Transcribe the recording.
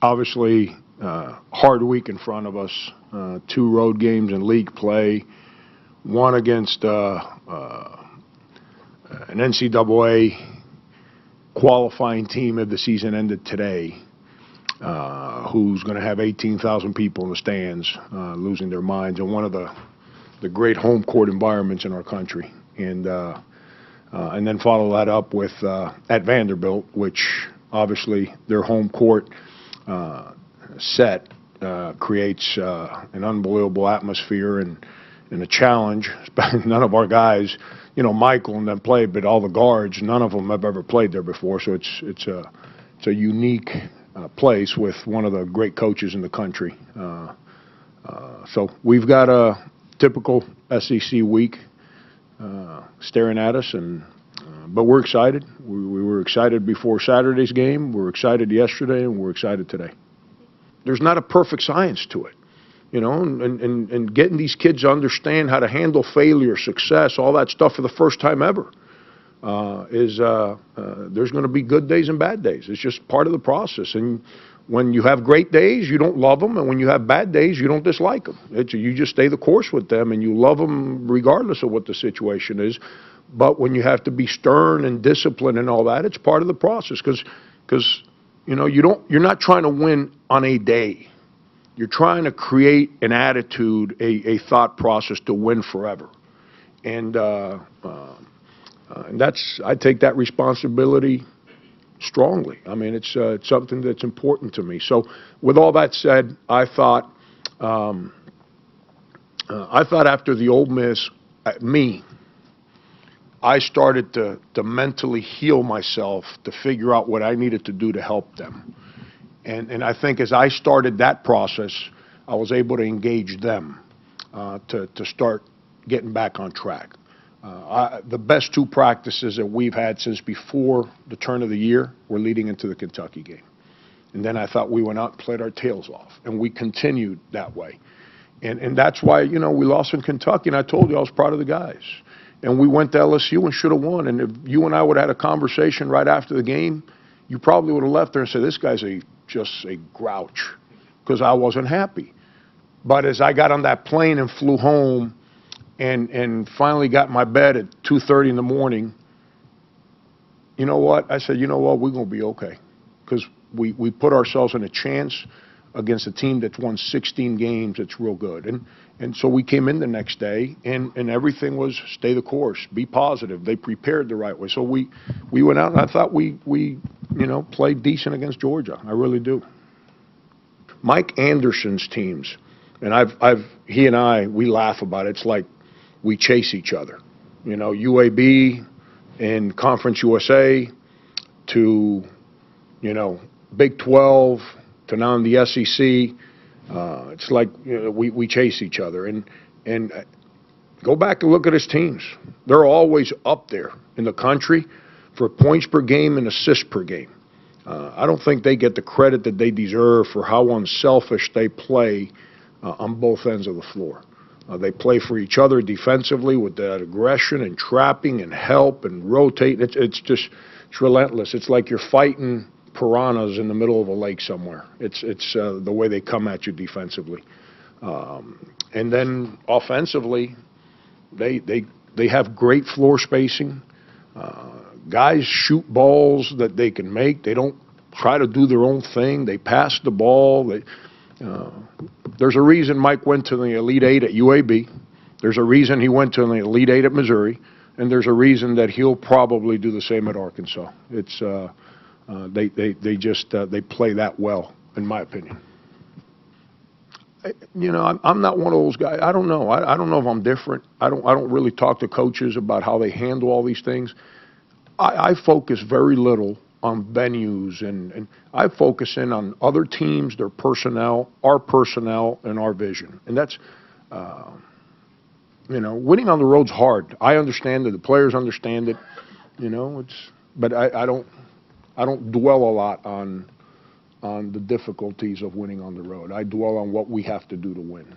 Obviously, hard week in front of us. 2 road games in league play, one against an NCAA qualifying team if the season ended today, who's going to have 18,000 people in the stands losing their minds, and one of the great home court environments in our country. And then follow that up with at Vanderbilt, which obviously their home court set creates an unbelievable atmosphere and a challenge. None of our guys, you know, Michael and them played, but all the guards, none of them have ever played there before. So it's a unique place with one of the great coaches in the country. So we've got a typical SEC week staring at us, but we're excited. We were excited before Saturday's game. We're excited yesterday, and we're excited today. There's not a perfect science to it, you know, and getting these kids to understand how to handle failure, success, all that stuff for the first time ever. There's going to be good days and bad days. It's just part of the process. And when you have great days, you don't love them, and when you have bad days, you don't dislike them. You just stay the course with them, and you love them regardless of what the situation is. But when you have to be stern and disciplined and all that, it's part of the process, because you know, you're not trying to win on a day. You're trying to create an attitude, a thought process to win forever. And that's, I take that responsibility strongly. I mean, it's something that's important to me. So with all that said, I thought after the Ole Miss, I started to mentally heal myself to figure out what I needed to do to help them. And I think as I started that process, I was able to engage them to start getting back on track. The best 2 practices that we've had since before the turn of the year were leading into the Kentucky game. And then I thought we went out and played our tails off, and we continued that way. And that's why, you know, we lost in Kentucky, and I told you I was proud of the guys. And we went to LSU and should have won. And if you and I would have had a conversation right after the game, you probably would have left there and said, this guy's just a grouch, because I wasn't happy. But as I got on that plane and flew home and finally got in my bed at 2:30 in the morning, you know what? I said, you know what? We're going to be okay, because we put ourselves in a chance against a team that's won 16 games. It's real good. And so we came in the next day, and everything was stay the course, be positive. They prepared the right way. So we went out, and I thought we played decent against Georgia. I really do. Mike Anderson's teams, and he and I, we laugh about it. It's like we chase each other. You know, UAB and Conference USA to, you know, Big 12 to now in the SEC. It's like, you know, we chase each other. And go back and look at his teams. They're always up there in the country for points per game and assists per game. I don't think they get the credit that they deserve for how unselfish they play on both ends of the floor. They play for each other defensively with that aggression and trapping and help and rotate. It's relentless. It's like you're fighting piranhas in the middle of a lake somewhere. It's the way they come at you defensively, and then offensively, they have great floor spacing. Guys shoot balls that they can make. They don't try to do their own thing. They pass the ball. There's a reason Mike went to the Elite Eight at UAB. There's a reason he went to the Elite Eight at Missouri, and there's a reason that he'll probably do the same at Arkansas. It's they play that well, in my opinion. You know, I'm not one of those guys. I don't know. I don't know if I'm different. I don't really talk to coaches about how they handle all these things. I focus very little on venues, and I focus in on other teams, their personnel, and our vision. And that's, you know, winning on the road's hard. I understand it. The players understand it. You know, but I don't dwell a lot on the difficulties of winning on the road. I dwell on what we have to do to win.